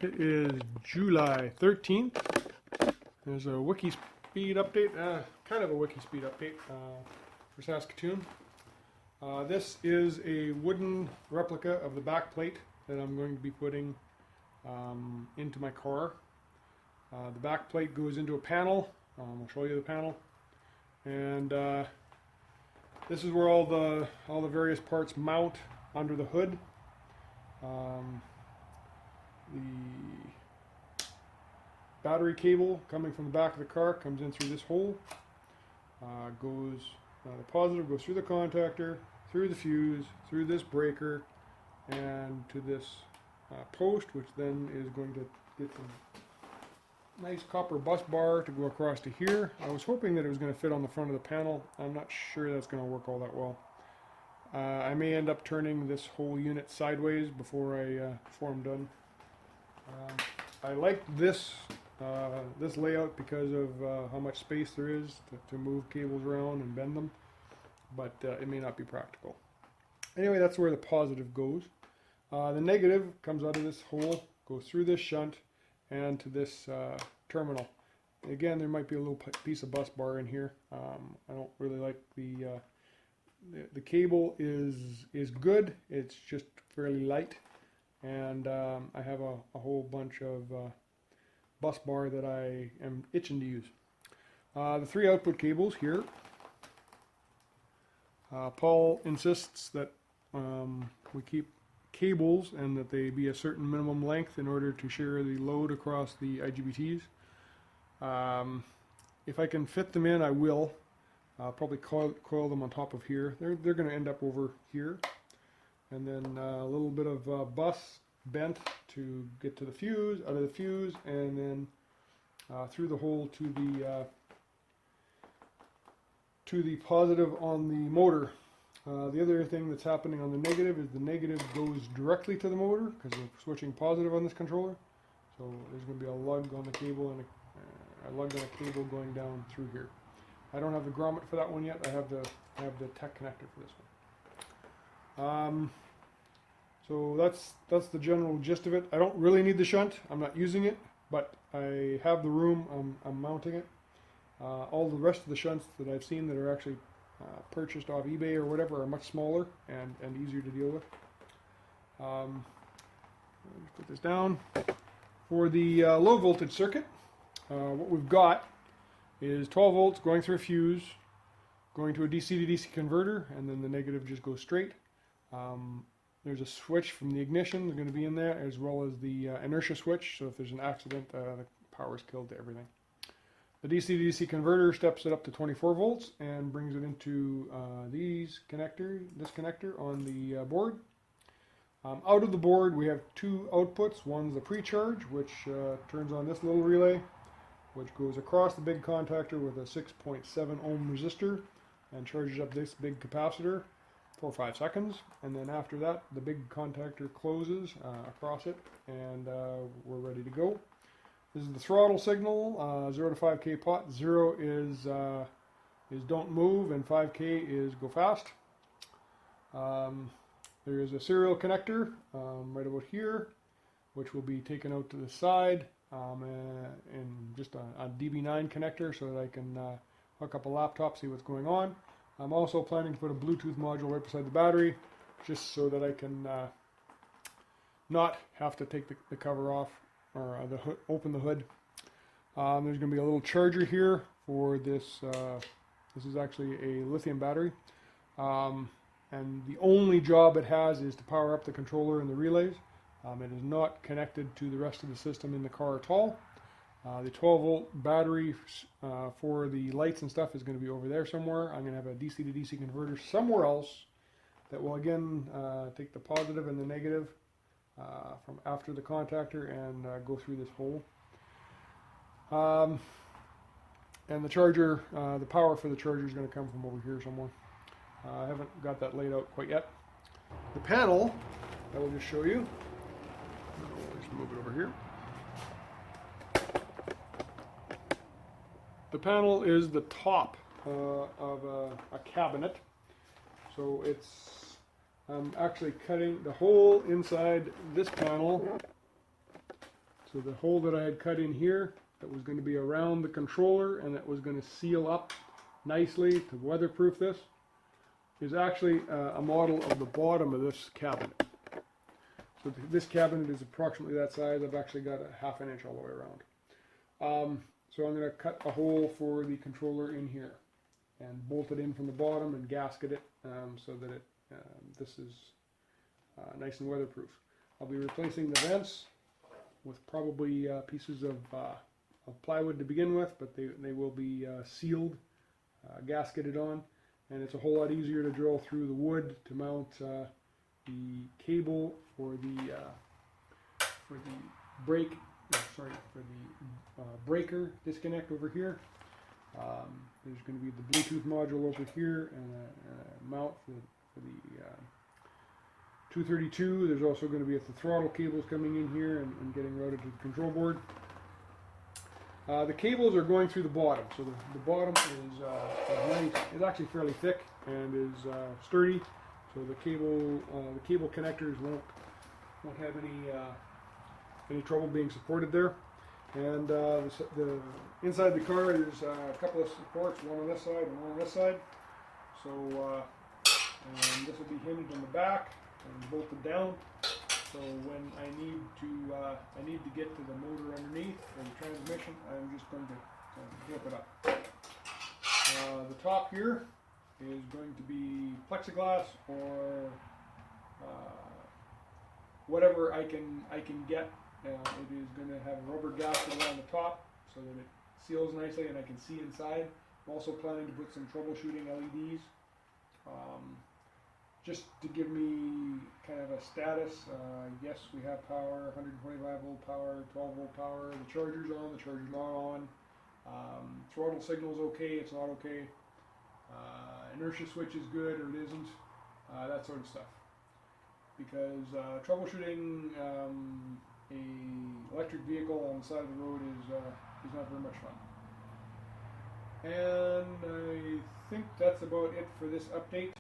It is July 13th. There's a WIKISPEED update, kind of a WIKISPEED update for Saskatoon. This is a wooden replica of the back plate that I'm going to be putting into my car. The back plate goes into a panel. I'll show you the panel. And this is where all the various parts mount under the hood. The battery cable coming from the back of the car comes in through this hole. The positive goes through the contactor, through the fuse, through this breaker, and to this post, which then is going to get some nice copper bus bar to go across to here. I was hoping that it was going to fit on the front of the panel. I'm not sure that's going to work all that well. I may end up turning this whole unit sideways before I'm done. I like this layout because of how much space there is to move cables around and bend them, but it may not be practical. Anyway, that's where the positive goes. The negative comes out of this hole, goes through this shunt, and to this terminal. Again, there might be a little piece of bus bar in here. I don't really like the cable is good. It's just fairly light. And I have a whole bunch of bus bar that I am itching to use. The three output cables here. Paul insists that we keep cables and that they be a certain minimum length in order to share the load across the IGBTs. If I can fit them in, I will. I'll probably coil them on top of here. They're going to end up over here. And then a little bit of bus bent to get to the fuse, out of the fuse, and then through the hole to the positive on the motor. The other thing that's happening on the negative is the negative goes directly to the motor because we're switching positive on this controller. So there's going to be a lug on the cable and a lug on a cable going down through here. I don't have the grommet for that one yet. I have the tech connector for this one. So that's the general gist of it. I don't really need the shunt. I'm not using it, but I have the room. I'm mounting it. All the rest of the shunts that I've seen that are actually purchased off eBay or whatever are much smaller and easier to deal with. Let's put this down. For the low voltage circuit, what we've got is 12 volts going through a fuse, going to a DC to DC converter, and then the negative just goes straight. There's a switch from the ignition that's going to be in there, as well as the inertia switch, so if there's an accident, the power is killed to everything. The DC to DC converter steps it up to 24 volts and brings it into this connector on the board. Out of the board, we have two outputs. One's the precharge, which turns on this little relay, which goes across the big contactor with a 6.7 ohm resistor and charges up this big capacitor for 5 seconds, and then after that the big contactor closes across it, and we're ready to go. This is the throttle signal, 0 to 5k pot. 0 is don't move, and 5k is go fast. There is a serial connector right about here, which will be taken out to the side, and just a DB9 connector so that I can hook up a laptop, see what's going on. I'm also planning to put a Bluetooth module right beside the battery, just so that I can not have to take the cover off or open the hood. There's going to be a little charger here for this. This is actually a lithium battery, and the only job it has is to power up the controller and the relays. It is not connected to the rest of the system in the car at all. The 12 volt battery for the lights and stuff is going to be over there somewhere. I'm going to have a DC to DC converter somewhere else that will again take the positive and the negative from after the contactor and go through this hole. And the charger, the power for the charger is going to come from over here somewhere. I haven't got that laid out quite yet. The panel, I will just show you. I'll just move it over here. The panel is the top of a cabinet, so I'm actually cutting the hole inside this panel So the hole that I had cut in here, that was going to be around the controller and that was going to seal up nicely to weatherproof this, is actually a model of the bottom of this cabinet. So this cabinet is approximately that size. I've actually got a ½ inch all the way around. So I'm going to cut a hole for the controller in here and bolt it in from the bottom and gasket it so that this is nice and weatherproof. I'll be replacing the vents with probably pieces of plywood to begin with, but they will be sealed, gasketed on, and it's a whole lot easier to drill through the wood to mount the cable for the breaker disconnect over here. There's going to be the Bluetooth module over here and a mount for the 232. There's also going to be the throttle cables coming in here and getting routed to the control board. The cables are going through the bottom, so the bottom is actually fairly thick and is sturdy. So the cable connectors won't have any trouble being supported there. And the inside the car there's a couple of supports, one on this side and one on this side. So and this will be hinged on the back and bolted down. So when I need to get to the motor underneath or the transmission, I'm just going to flip it up. The top here is going to be plexiglass or whatever I can get. It is going to have a rubber gasket around the top so that it seals nicely and I can see inside. I'm also planning to put some troubleshooting LEDs just to give me kind of a status. Yes, we have power, 125 volt power, 12 volt power, the charger's on, the charger's not on. Throttle signal's okay, it's not okay. Inertia switch is good or it isn't, that sort of stuff. Because troubleshooting a electric vehicle on the side of the road is not very much fun. And I think that's about it for this update.